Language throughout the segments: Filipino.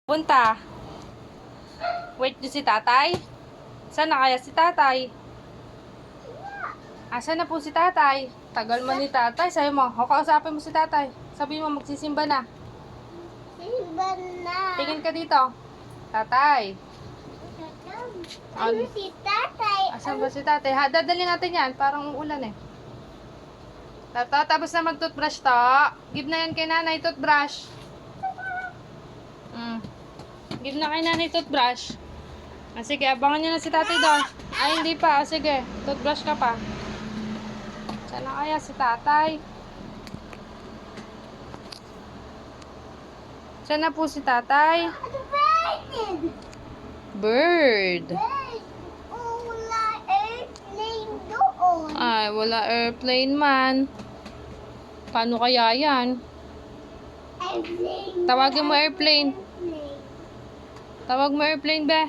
Punta. Wait nyo si tatay? Saan na kaya si tatay? Asan na po si tatay? Tagal mo ni tatay. Sabi mo, kausapin mo si tatay. Sabi mo, magsisimba na. Simba na. Tingin ka dito. Tatay. Ano si tatay? Asan ba si tatay? Ha, dadali natin yan. Parang uulan eh. Tapos na mag-toothbrush to. Give na yan kay nanay toothbrush. Give na kay nanay toothbrush. Sige, abangan nyo na si tatay doon. Ay, hindi pa. Sige, toothbrush ka pa. Saan na kaya si tatay? Saan na po si tatay? Bird. Wala airplane doon. Ay, wala airplane man. Paano kaya yan? Airplane. Tawagin mo airplane. Tawag mo airplane, be.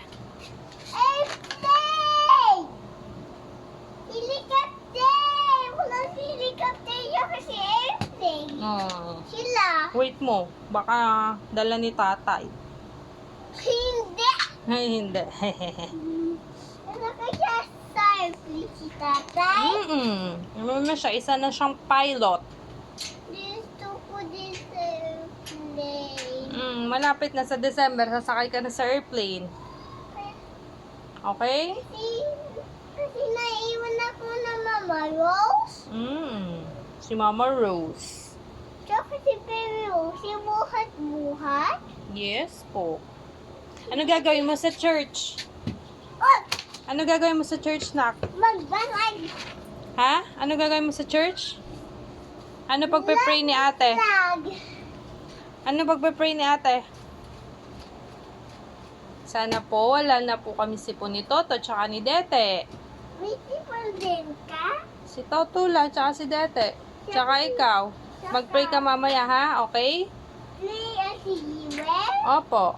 Airplane! Helicopter! Wala si helicopter yun kasi airplane. Sila. Wait mo. Baka dala ni tatay. Hindi. Ay, hindi. Ano kaya sa airplane si tatay? Ano na siya? Isa na siyang pilot. Gusto ko din sa airplane. Malapit na sa December. Sasakay ka na sa airplane. Okay? Kasi naiwan ako na Mama Rose. Si Mama Rose. Tsaka si Baby Rose, si buhat-buhat. Yes po. Ano gagawin mo sa church? Oh, Ano gagawin mo sa church, nak? magbanag. Ha? Ano gagawin mo sa church? Ano pagpe-pray ni ate? Ano pagpe-pray ni ate? Sana po wala na po kami sipon ni Toto tsaka ni Dete. May sipon din ka? Si Toto lang tsaka si Dete. Tsaka ikaw. Mag-pray ka mamaya, ha? Okay? Play as si Iwe? Opo.